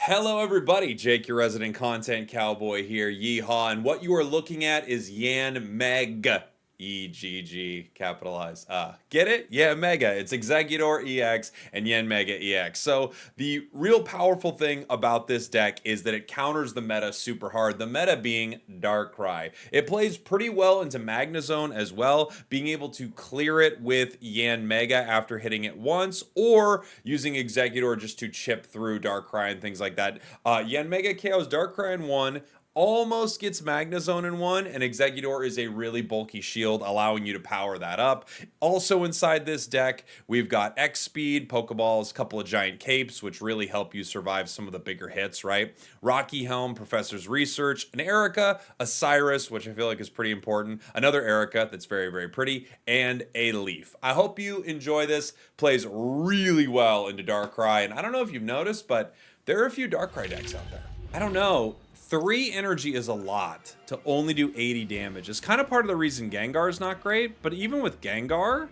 Hello, everybody. Jake, your resident content cowboy here. Yeehaw. And what you are looking at is Yanmega. EGG capitalized. Get it? Yeah, Mega. It's Exeggutor EX and Yanmega EX. So the real powerful thing about this deck is that it counters the meta super hard. The meta being Darkrai. It plays pretty well into Magnezone as well, being able to clear it with Yanmega after hitting it once, or using Exeggutor just to chip through Darkrai and things like that. Yanmega KOs Darkrai in one, almost gets Magnezone in one, and Exeggutor is a really bulky shield, allowing you to power that up. Also inside this deck, we've got X Speed, Pokeballs, couple of giant capes, which really help you survive some of the bigger hits, right? Rocky Helm, Professor's Research, an Erica, a Cyrus, which I feel like is pretty important, another Erica that's very, very pretty, and a Leaf. I hope you enjoy this. Plays really well into Darkrai, and I don't know if you've noticed, but there are a few Darkrai decks out there. I don't know. 3 energy is a lot to only do 80 damage. It's kind of part of the reason Gengar is not great, but even with Gengar,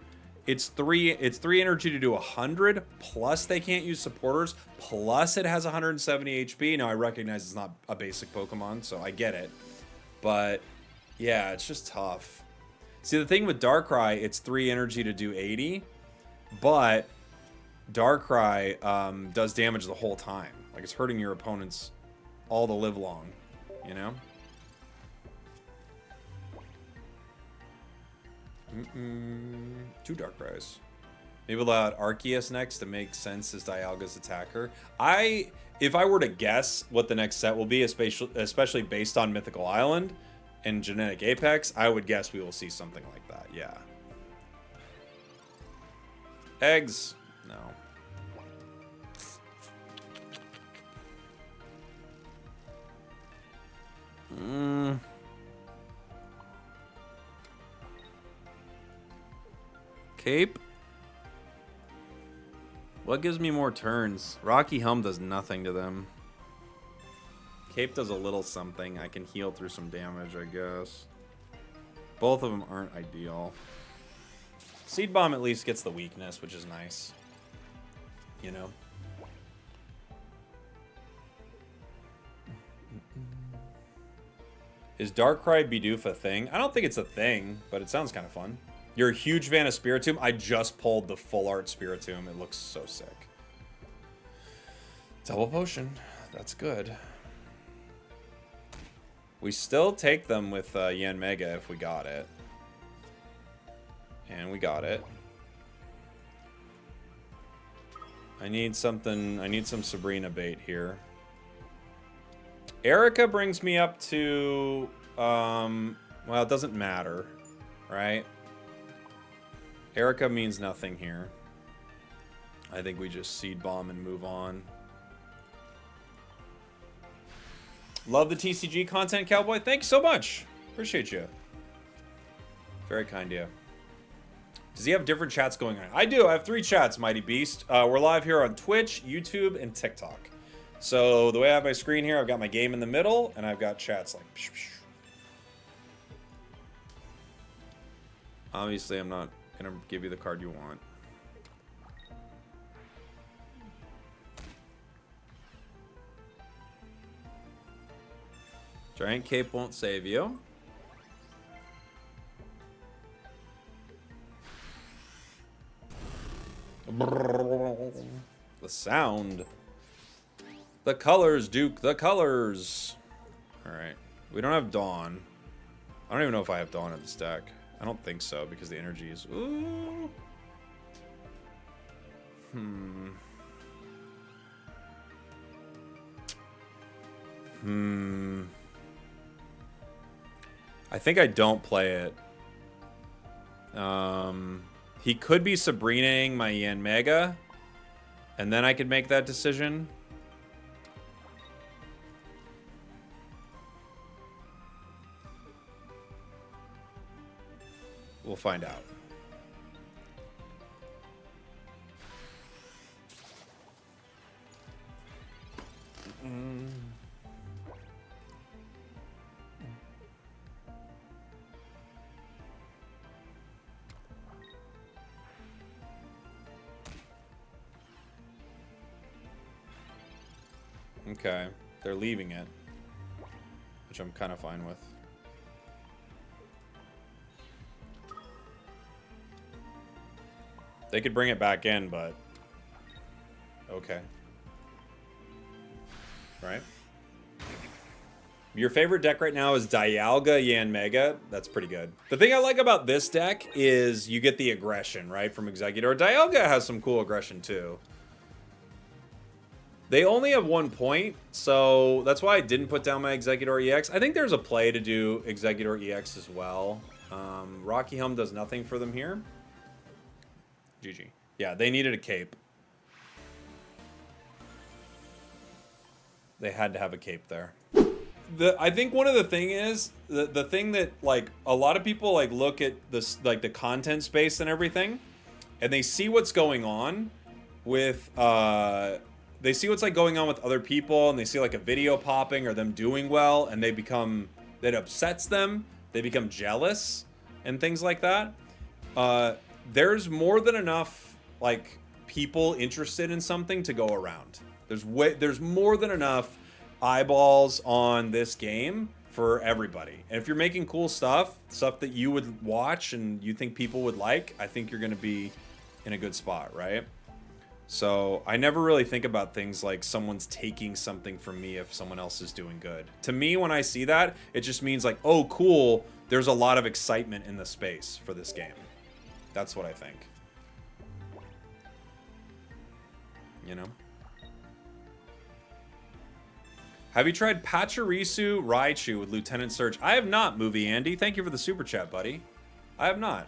it's 3 energy to do 100, plus they can't use supporters, plus it has 170 HP. Now I recognize it's not a basic Pokemon, so I get it. But yeah, it's just tough. See, the thing with Darkrai, it's 3 energy to do 80, but Darkrai does damage the whole time. Like, it's hurting your opponents all the live long, you know? Two Darkrai's. Maybe we'll let Arceus next to make sense as Dialga's attacker. If I were to guess what the next set will be, especially based on Mythical Island and Genetic Apex, I would guess we will see something like that, yeah. Eggs? No. Cape? What gives me more turns? Rocky Helm does nothing to them. Cape does a little something. I can heal through some damage, I guess. Both of them aren't ideal. Seed Bomb at least gets the weakness, which is nice. You know? Is Darkrai Bidoof a thing? I don't think it's a thing, but it sounds kind of fun. You're a huge fan of Spiritomb? I just pulled the full art Spiritomb. It looks so sick. Double potion. That's good. We still take them with Yanmega if we got it. And we got it. I need some Sabrina bait here. Erica brings me up to, well, it doesn't matter, right? Erica means nothing here. I think we just Seed Bomb and move on. Love the TCG content, Cowboy. Thanks so much. Appreciate you. Very kind of you. Does he have different chats going on? I do. I have 3 chats, Mighty Beast. We're live here on Twitch, YouTube, and TikTok. So the way I have my screen here, I've got my game in the middle, and I've got chats like... Psh, psh. Obviously, I'm not going to give you the card you want. Giant Cape won't save you. The sound... The colors, Duke, the colors. Alright. We don't have Dawn. I don't even know if I have Dawn in this deck. I don't think so, because the energy is... Ooh. I think I don't play it. He could be Sabrinaing my Yanmega, and then I could make that decision. We'll find out. Okay. They're leaving it, which I'm kind of fine with. They could bring it back in, but... Okay. Right. Your favorite deck right now is Dialga Yanmega. That's pretty good. The thing I like about this deck is you get the aggression, right, from Exeggutor. Dialga has some cool aggression, too. They only have 1 point, so that's why I didn't put down my Exeggutor EX. I think there's a play to do Exeggutor EX as well. Rocky Helm does nothing for them here. GG. Yeah, they needed a cape. They had to have a cape there. I think one of the thing is the thing that like a lot of people like look at this like the content space and everything, and they see what's going on with they see what's like going on with other people, and they see like a video popping or them doing well, and that upsets them. They become jealous and things like that. There's more than enough like people interested in something to go around. There's more than enough eyeballs on this game for everybody. And if you're making cool stuff that you would watch and you think people would like, I think you're going to be in a good spot, right? So I never really think about things like someone's taking something from me if someone else is doing good. To me, when I see that, it just means like, oh, cool, there's a lot of excitement in the space for this game. That's what I think. You know? Have you tried Pachirisu Raichu with Lieutenant Surge? I have not, Movie Andy. Thank you for the super chat, buddy. I have not.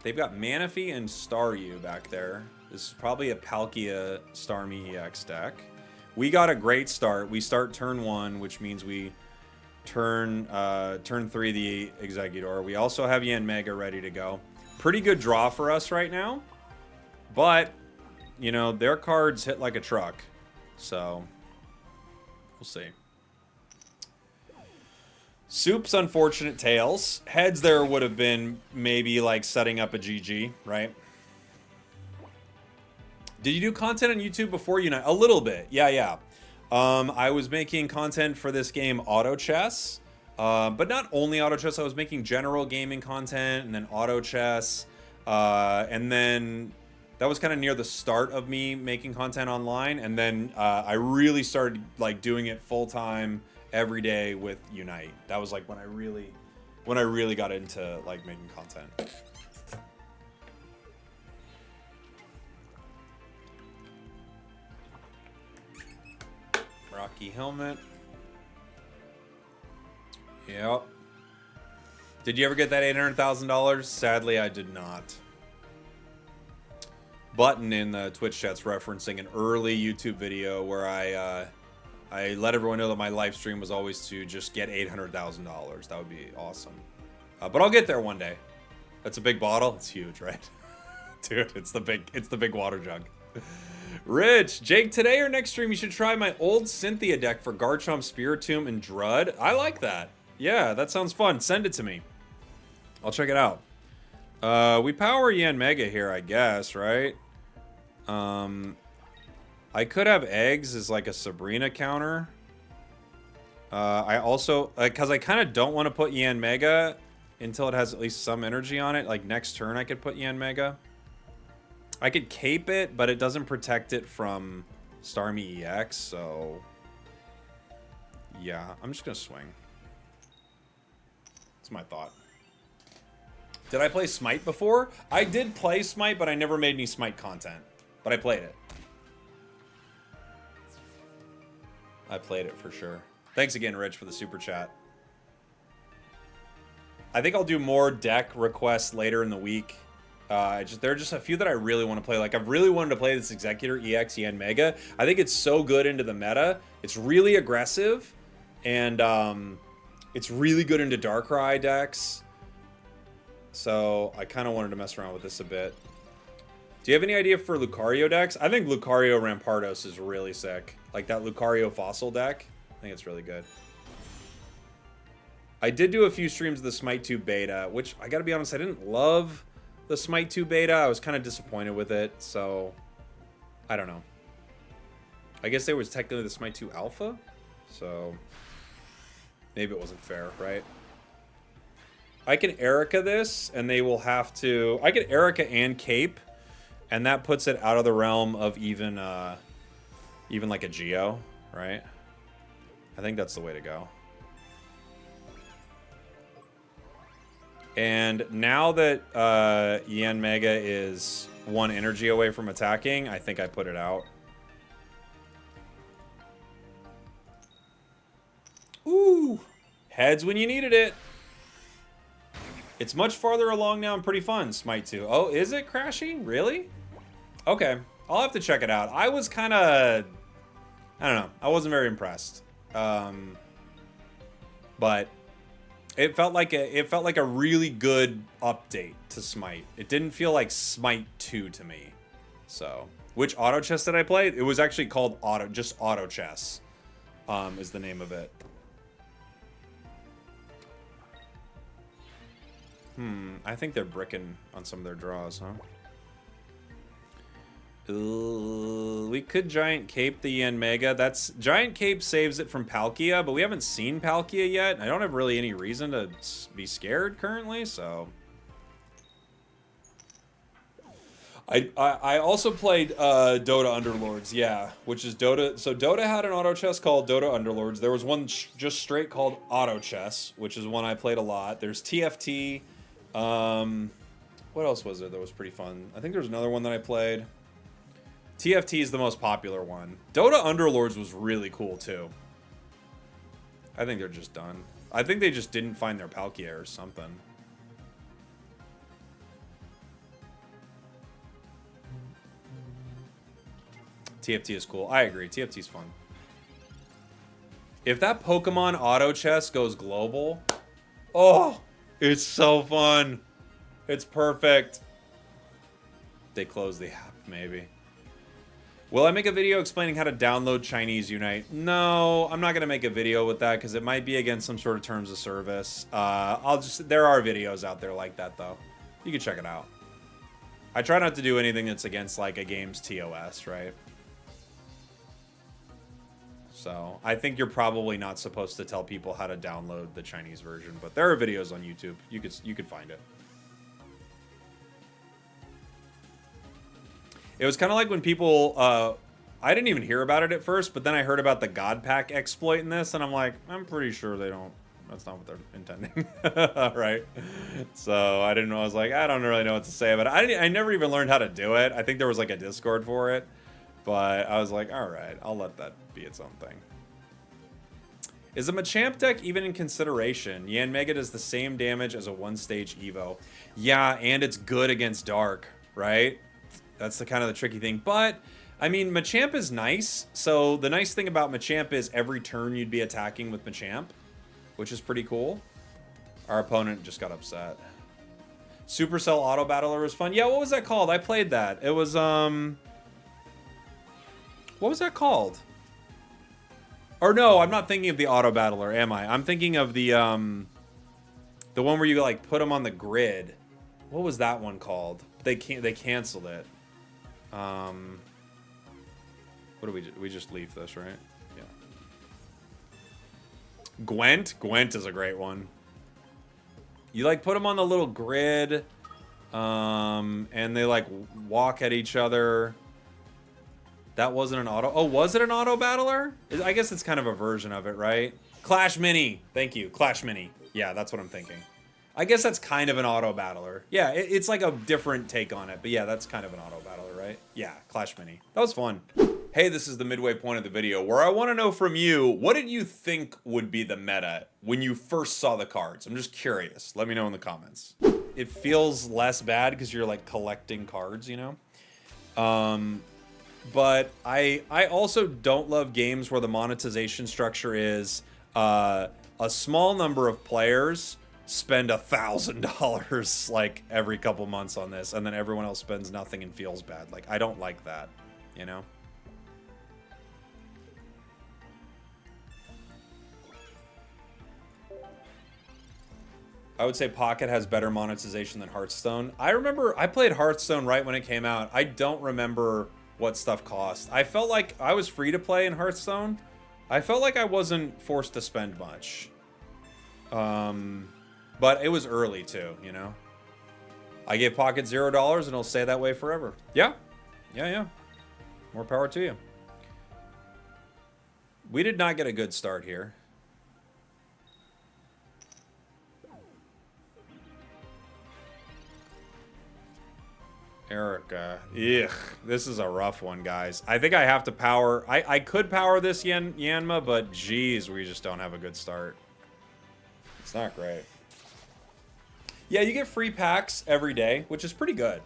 They've got Manaphy and Staryu back there. This is probably a Palkia Starmie EX deck. We got a great start. We start turn 1, which means we turn 3 the Exeggutor. We also have Yanmega ready to go. Pretty good draw for us right now. But, you know, their cards hit like a truck. So, we'll see. Soup's unfortunate tails. Heads there would have been maybe like setting up a GG, right? Did you do content on YouTube before Unite? A little bit. Yeah. I was making content for this game Auto Chess. But not only Auto Chess. I was making general gaming content and then Auto Chess. And then... that was kind of near the start of me making content online, and then I really started like doing it full time every day with Unite. That was like when I really got into like making content. Rocky helmet. Yep. Did you ever get that $800,000? Sadly, I did not. Button in the Twitch chat's referencing an early YouTube video where I let everyone know that my live stream was always to just get $800,000. That would be awesome. But I'll get there one day. That's a big bottle. It's huge, right? Dude, it's the big water jug. Rich, Jake, today or next stream you should try my old Cynthia deck for Garchomp, Spiritomb, and Drud. I like that. Yeah, that sounds fun. Send it to me. I'll check it out. We power Yanmega here, I guess, right? I could have eggs as like a Sabrina counter. I also, because I kind of don't want to put Yanmega until it has at least some energy on it. Like next turn I could put Yanmega. I could cape it, but it doesn't protect it from Starmie EX, so... yeah, I'm just gonna swing. That's my thought. Did I play Smite before? I did play Smite, but I never made any Smite content. But I played it. I played it for sure. Thanks again, Rich, for the super chat. I think I'll do more deck requests later in the week. There are just a few that I really want to play. Like, I've really wanted to play this Exeggutor EX Yanmega. I think it's so good into the meta. It's really aggressive. And it's really good into Darkrai decks. So I kind of wanted to mess around with this a bit. Do you have any idea for Lucario decks? I think Lucario Rampardos is really sick. Like that Lucario Fossil deck. I think it's really good. I did do a few streams of the Smite 2 beta, which I gotta be honest, I didn't love the Smite 2 beta. I was kind of disappointed with it, so I don't know. I guess there was technically the Smite 2 alpha, so maybe it wasn't fair, right? I can Erica this, and they will have to... I can Erica and Cape, and that puts it out of the realm of even like a Geo, right? I think that's the way to go. And now that Yanmega is 1 energy away from attacking, I think I put it out. Ooh! Heads when you needed it. It's much farther along now and pretty fun, Smite 2. Oh, is it Crashy? Really? Okay. I'll have to check it out. I was kind of... I don't know. I wasn't very impressed. But it felt like a really good update to Smite. It didn't feel like Smite 2 to me. So, which auto chess did I play? It was actually called just auto chess. Is the name of it. I think they're bricking on some of their draws, huh? We could Giant Cape the Yanmega. Giant Cape saves it from Palkia, but we haven't seen Palkia yet. I don't have really any reason to be scared currently, so... I also played Dota Underlords, yeah, which is Dota. So Dota had an auto chess called Dota Underlords. There was one just straight called Auto Chess, which is one I played a lot. There's TFT. What else was there that was pretty fun? I think there's another one that I played. TFT is the most popular one. Dota Underlords was really cool too. I think they're just done. I think they just didn't find their Palkia or something. TFT is cool. I agree. TFT's fun. If that Pokemon auto chess goes global, oh, it's so fun. It's perfect. They close the app, maybe. Will I make a video explaining how to download Chinese Unite? No, I'm not going to make a video with that because it might be against some sort of terms of service. There are videos out there like that, though. You can check it out. I try not to do anything that's against, like, a game's TOS, right? So, I think you're probably not supposed to tell people how to download the Chinese version, but there are videos on YouTube. You could find it. It was kind of like when people, I didn't even hear about it at first, but then I heard about the God Pack exploit in this, and I'm like, I'm pretty sure they don't, that's not what they're intending, right? So I didn't know, I was like, I don't really know what to say, but I never even learned how to do it. I think there was like a Discord for it, but I was like, all right, I'll let that be its own thing. Is a Machamp deck even in consideration? Yanmega does the same damage as a one-stage Evo. Yeah, and it's good against Dark, right? That's the kind of the tricky thing. But, I mean, Machamp is nice. So the nice thing about Machamp is every turn you'd be attacking with Machamp, which is pretty cool. Our opponent just got upset. Supercell Auto Battler was fun. Yeah, what was that called? I played that. It was, what was that called? Or no, I'm not thinking of the Auto Battler, am I? I'm thinking of the one where you, like, put them on the grid. What was that one called? They canceled it. What do we just leave this, right? Yeah. Gwent is a great one. You like put them on the little grid, and they like walk at each other. That wasn't an auto. Oh, was it an auto battler? I guess it's kind of a version of it, right? Clash Mini. Thank you, Clash Mini. Yeah, that's what I'm thinking. I guess that's kind of an auto battler. Yeah, it's like a different take on it. But yeah, that's kind of an auto battler, right? Yeah, Clash Mini. That was fun. Hey, this is the midway point of the video where I want to know from you, what did you think would be the meta when you first saw the cards? I'm just curious. Let me know in the comments. It feels less bad because you're like collecting cards, you know? But I also don't love games where the monetization structure is a small number of players spend $1,000 like every couple months on this, and then everyone else spends nothing and feels bad. Like, I don't like that, you know? I would say Pocket has better monetization than Hearthstone. I remember I played Hearthstone right when it came out. I don't remember what stuff cost. I felt like I was free to play in Hearthstone. I felt like I wasn't forced to spend much. But it was early too, you know? I gave Pocket $0 and it'll stay that way forever. Yeah. Yeah. More power to you. We did not get a good start here. Erica. Ugh. This is a rough one, guys. I think I have to power... I could power this Yanma, but geez, we just don't have a good start. It's not great. Yeah, you get free packs every day, which is pretty good.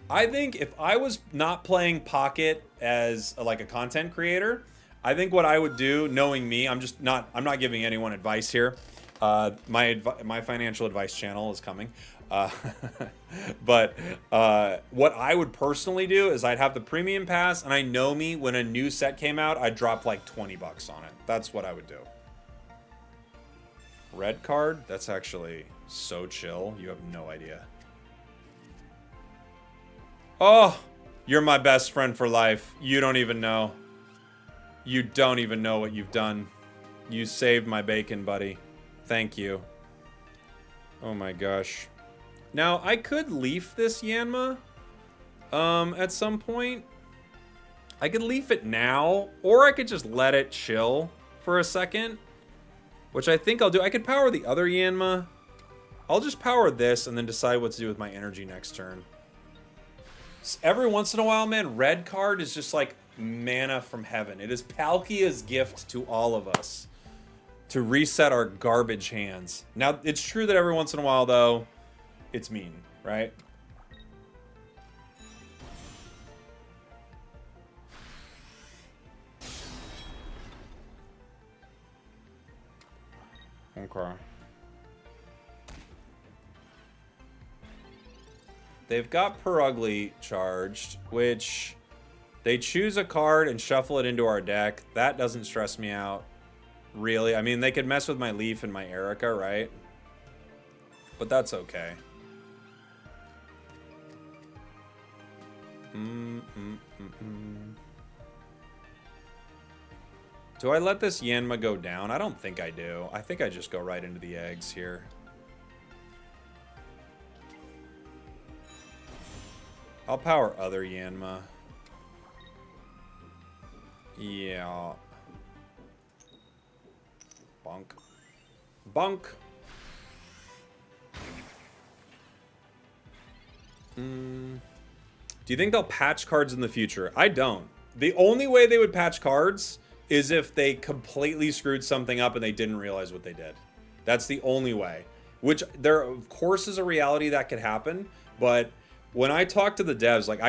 I think if I was not playing Pocket as like a content creator, I think what I would do, knowing me, I'm not giving anyone advice here. My financial advice channel is coming. But what I would personally do is I'd have the premium pass, and I know me, when a new set came out, I'd drop like 20 bucks on it. That's what I would do. Red card? That's actually so chill. You have no idea. Oh, you're my best friend for life. You don't even know. You don't even know what you've done. You saved my bacon, buddy. Thank you. Oh my gosh. Now, I could leaf this Yanma at some point. I could leaf it now, or I could just let it chill for a second, which I think I'll do. I could power the other Yanma. I'll just power this and then decide what to do with my energy next turn. Every once in a while, man, red card is just like mana from heaven. It is Palkia's gift to all of us to reset our garbage hands. Now, it's true that every once in a while, though, it's mean, right? Okay. They've got Perugly charged, which they choose a card and shuffle it into our deck. That doesn't stress me out, really. I mean, they could mess with my Leaf and my Erica, right? But that's okay. Do I let this Yanma go down? I don't think I do. I think I just go right into the eggs here. I'll power other Yanma. Yeah. Bonk. Bonk. Do you think they'll patch cards in the future? I don't. The only way they would patch cards is if they completely screwed something up and they didn't realize what they did. That's the only way. Which there, of course, is a reality that could happen. But when I talk to the devs, like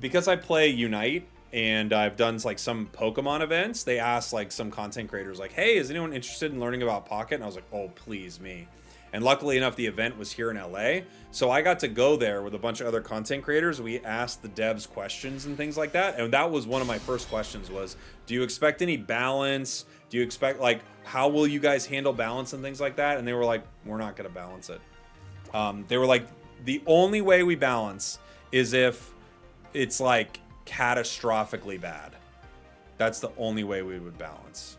because I play Unite and I've done like some Pokemon events, they asked like some content creators like, hey, is anyone interested in learning about Pocket? And I was like, oh, please, me. And luckily enough, the event was here in LA. So I got to go there with a bunch of other content creators. We asked the devs questions and things like that. And that was one of my first questions was, do you expect any balance? Do you expect, like, how will you guys handle balance and things like that? And they were like, we're not going to balance it. They were like, the only way we balance is if it's like catastrophically bad. That's the only way we would balance.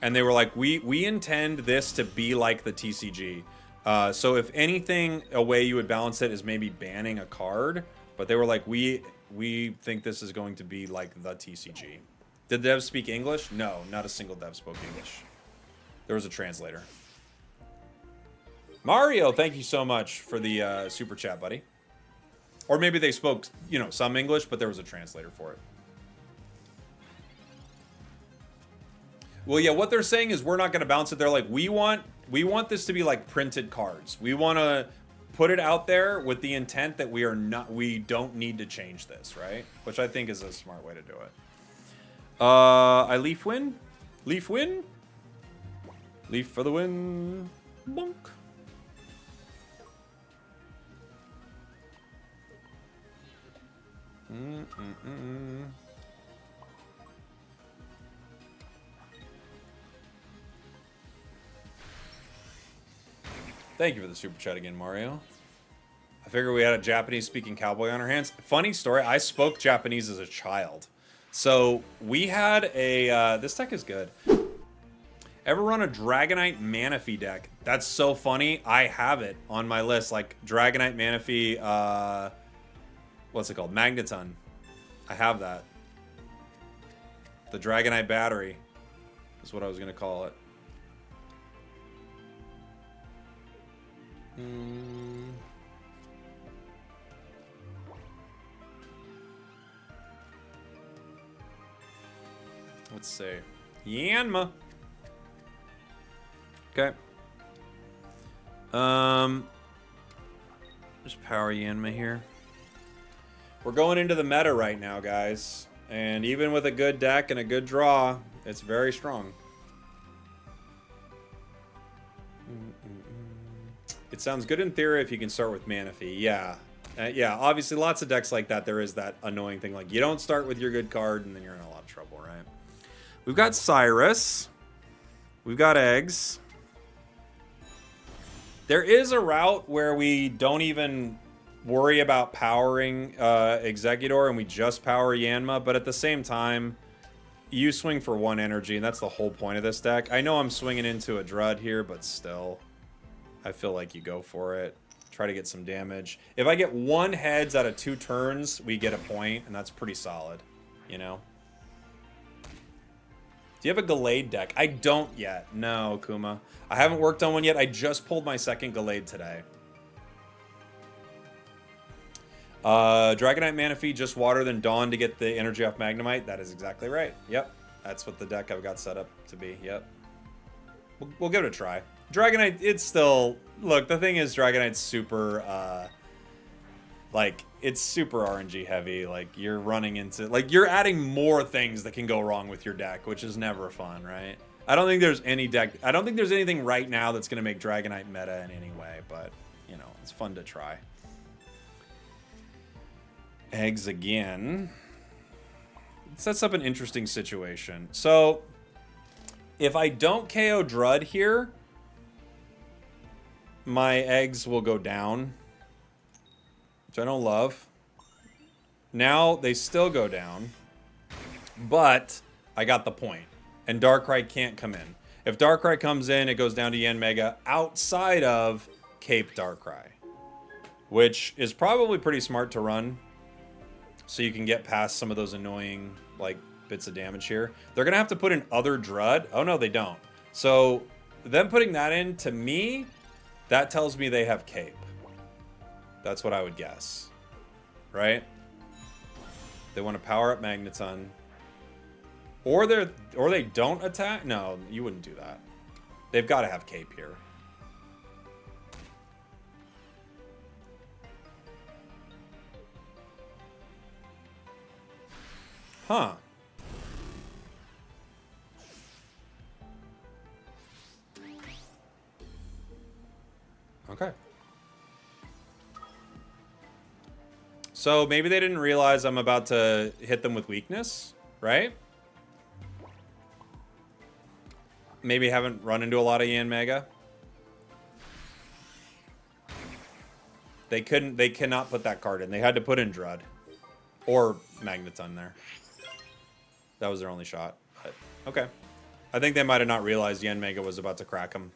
And they were like, we intend this to be like the TCG. So if anything, a way you would balance it is maybe banning a card. But they were like, we think this is going to be like the TCG. Did the devs speak English? No, not a single dev spoke English. There was a translator. Mario, thank you so much for the super chat, buddy. Or maybe they spoke, you know, some English, but there was a translator for it. Well, yeah, what they're saying is we're not going to bounce it. They're like, we want this to be like printed cards. We want to put it out there with the intent that we don't need to change this, right? Which I think is a smart way to do it. I leaf win. Leaf win. Leaf for the win. Bonk. Thank you for the super chat again, Mario. I figured we had a Japanese-speaking cowboy on our hands. Funny story, I spoke Japanese as a child. So we had a, this deck is good. Ever run a Dragonite Manaphy deck? That's so funny. I have it on my list. Like Dragonite Manaphy, what's it called? Magneton. I have that. The Dragonite Battery is what I was going to call it. Let's see. Yanma. Okay. Just power Yanma here. We're going into the meta right now, guys. And even with a good deck and a good draw, it's very strong. It sounds good in theory if you can start with Manaphy. Yeah. Yeah, obviously lots of decks like that, there is that annoying thing. Like, you don't start with your good card, and then you're in a lot of trouble, right? We've got Cyrus. We've got Eggs. There is a route where we don't even worry about powering Exeggutor, and we just power Yanma, but at the same time, you swing for 1 energy, and that's the whole point of this deck. I know I'm swinging into a Drud here, but still, I feel like you go for it. Try to get some damage. If I get 1 heads out of 2 turns, we get a point, and that's pretty solid, you know? Do you have a Gallade deck? I don't yet. No, Kuma. I haven't worked on one yet. I just pulled my second Gallade today. Dragonite Manaphy, just water then Dawn to get the energy off Magnemite. That is exactly right. Yep. That's what the deck I've got set up to be. Yep. We'll give it a try. Dragonite, it's still... Look, the thing is, Dragonite's super... like, it's super RNG heavy. Like, you're running into... Like, you're adding more things that can go wrong with your deck, which is never fun, right? I don't think there's any deck... I don't think there's anything right now that's going to make Dragonite meta in any way, but, you know, it's fun to try. Eggs again. It sets up an interesting situation. So, if I don't KO Drud here, my eggs will go down, which I don't love. Now, they still go down, but I got the point, and DarCRY can't come in. If DarCRY comes in, it goes down to Yanmega outside of Cape DarCRY, which is probably pretty smart to run, so you can get past some of those annoying, like, bits of damage here. They're going to have to put in other Drud. Oh, no, they don't. So, them putting that in, to me, that tells me they have Cape. That's what I would guess. Right? They want to power up Magneton. Or they don't attack? No, you wouldn't do that. They've got to have Cape here. Huh. Okay. So maybe they didn't realize I'm about to hit them with weakness, right? Maybe haven't run into a lot of Yanmega. They cannot put that card in. They had to put in Drud. Or Magneton there. That was their only shot. But, okay. I think they might have not realized Yanmega was about to crack them.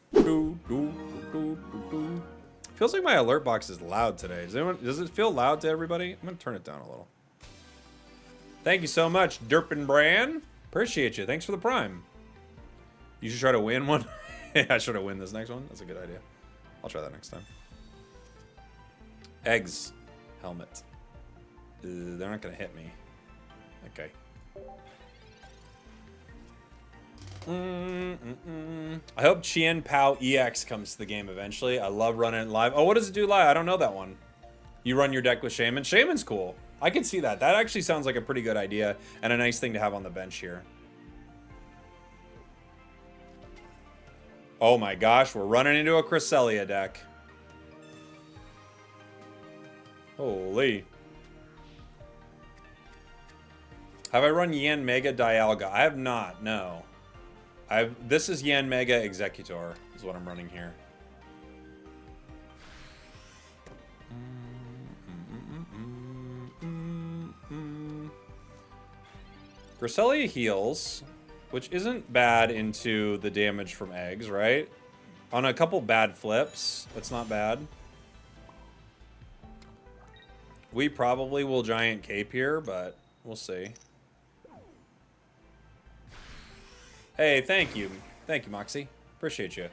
Feels like my alert box is loud today. Does it feel loud to everybody? I'm going to turn it down a little. Thank you so much, Derpin Bran. Appreciate you. Thanks for the prime. You should try to win one. I should have win this next one. That's a good idea. I'll try that next time. Eggs. Helmet. They're not going to hit me. Okay. I hope Chien Pao EX comes to the game eventually. I love running it live. Oh, what does it do live? I don't know that one. You run your deck with Shaman. Shaman's cool. I can see that. That actually sounds like a pretty good idea and a nice thing to have on the bench here. Oh my gosh, we're running into a Cresselia deck. Holy. Have I run Yanmega Dialga? I have not, no. This is Yanmega Exeggutor, is what I'm running here. Cresselia heals, which isn't bad into the damage from eggs, right? On a couple bad flips, that's not bad. We probably will Giant Cape here, but we'll see. Hey, thank you. Thank you, Moxie. Appreciate you.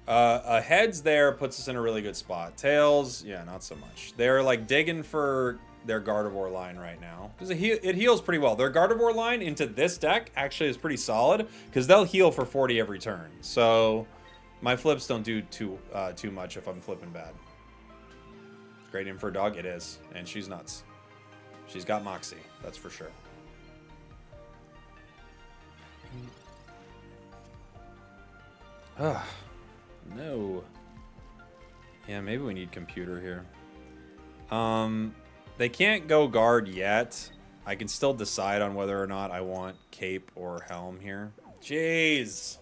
A heads there puts us in a really good spot. Tails, yeah, not so much. They're like digging for their Gardevoir line right now. Because it heals pretty well. Their Gardevoir line into this deck actually is pretty solid. Because they'll heal for 40 every turn. So my flips don't do too much if I'm flipping bad. Great name for a dog? It is. And she's nuts. She's got Moxie, that's for sure. Ah, no. Yeah, maybe we need computer here. They can't go guard yet. I can still decide on whether or not I want cape or helm here. Jeez.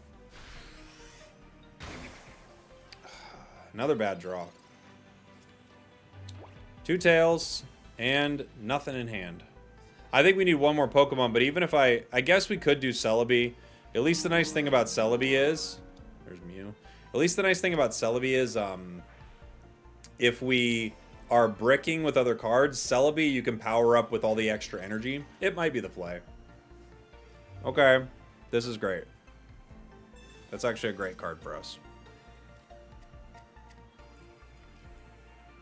Another bad draw. 2 tails and nothing in hand. I think we need one more Pokemon, but even if I guess we could do Celebi. At least the nice thing about Celebi is, there's Mew. At least the nice thing about Celebi is, if we are bricking with other cards, Celebi you can power up with all the extra energy. It might be the play. Okay, this is great. That's actually a great card for us.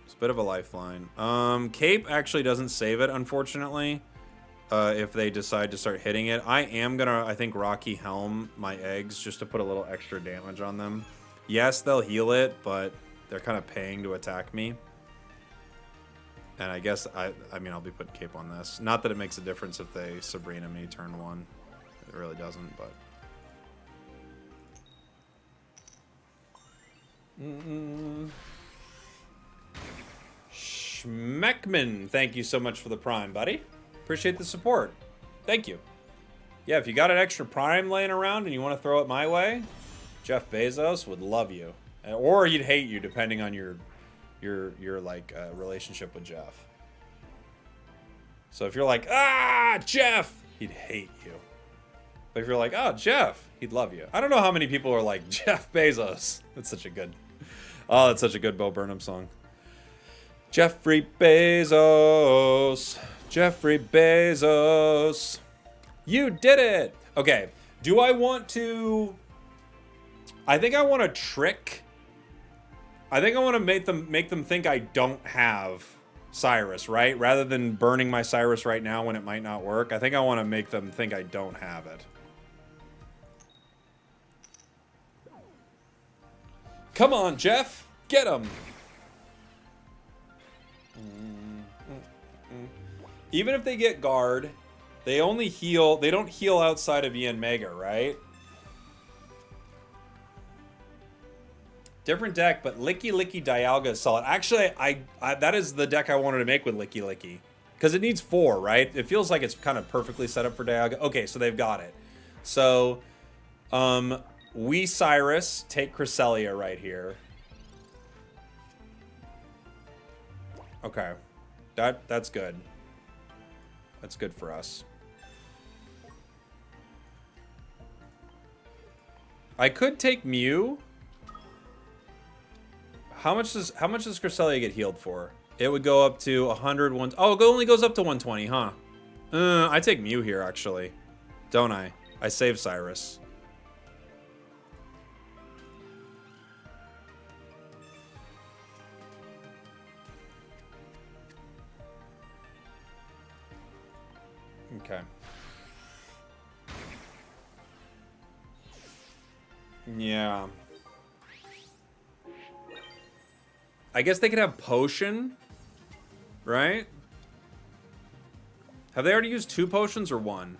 It's a bit of a lifeline. Cape actually doesn't save it, unfortunately. If they decide to start hitting it. I am gonna, I think, Rocky Helm my eggs just to put a little extra damage on them. Yes, they'll heal it, but they're kind of paying to attack me. And I guess, I mean, I'll be putting cape on this. Not that it makes a difference if they Sabrina me turn 1. It really doesn't, but... Schmeckman, thank you so much for the Prime, buddy. Appreciate the support. Thank you. Yeah, if you got an extra Prime laying around and you want to throw it my way, Jeff Bezos would love you. Or he'd hate you, depending on your like relationship with Jeff. So if you're like, ah, Jeff, he'd hate you. But if you're like, oh, Jeff, he'd love you. I don't know how many people are like, Jeff Bezos. That's such a good, oh, that's such a good Bo Burnham song. Jeffrey Bezos. Jeffrey Bezos. You did it. Okay. Do I want to... I think I want to trick... I think I want to make them think I don't have Cyrus, right? Rather than burning my Cyrus right now when it might not work. I think I want to make them think I don't have it. Come on, Jeff. Get him. Even if they get guard, they only heal. They don't heal outside of Yanmega, right? Different deck, but Licky Licky Dialga is solid. Actually, I that is the deck I wanted to make with Licky Licky. Because it needs 4, right? It feels like it's kind of perfectly set up for Dialga. Okay, so they've got it. So, we Cyrus take Cresselia right here. Okay. That's good. That's good for us. I could take Mew. How much does Cresselia get healed for? It would go up to 100. Oh, it only goes up to 120, huh? I take Mew here, actually. Don't I? I save Cyrus. Okay. Yeah. I guess they could have potion, right? Have they already used 2 potions or 1?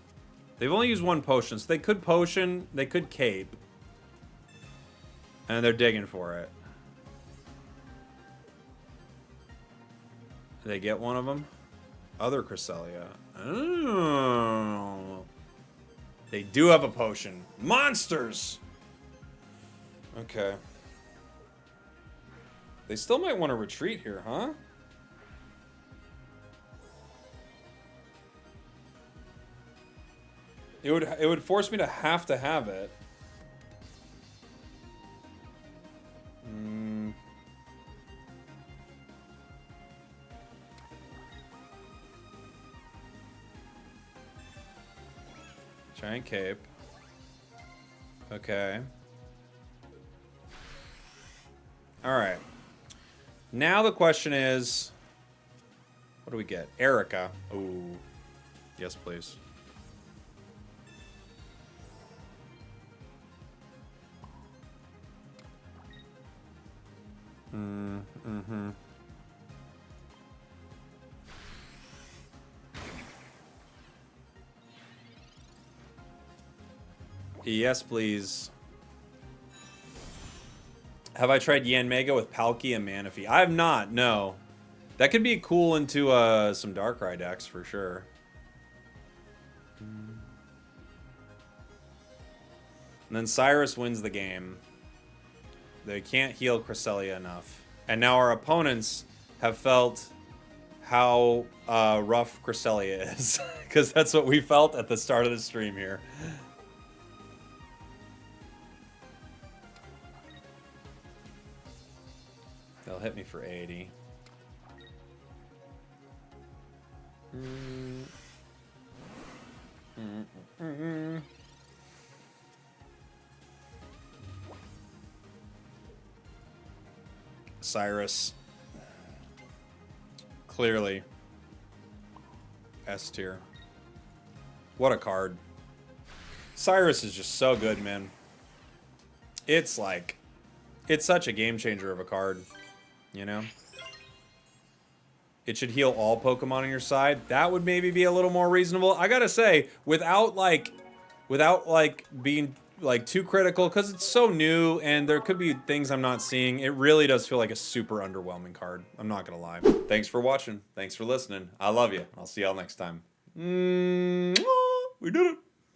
They've only used 1 potion, so they could potion, they could cape. And they're digging for it. They get one of them? Other Cresselia. Oh. They do have a potion. Monsters! Okay. They still might want to retreat here, huh? It would force me to have it. Giant cape. Okay. All right. Now the question is, what do we get? Erica. Ooh. Yes, please. Mm-hmm. Yes, please. Have I tried Yanmega with Palkia and Manaphy? I have not, no. That could be cool into some Darkrai decks for sure. And then Cyrus wins the game. They can't heal Cresselia enough. And now our opponents have felt how rough Cresselia is. Because that's what we felt at the start of the stream here. They'll hit me for 80. Cyrus. Clearly. S tier. What a card. Cyrus is just so good, man. It's like... It's such a game changer of a card. You know? It should heal all Pokemon on your side. That would maybe be a little more reasonable. I gotta say, without being like too critical, because it's so new and there could be things I'm not seeing, it really does feel like a super underwhelming card. I'm not gonna lie. Thanks for watching. Thanks for listening. I love you. I'll see y'all next time. We did it.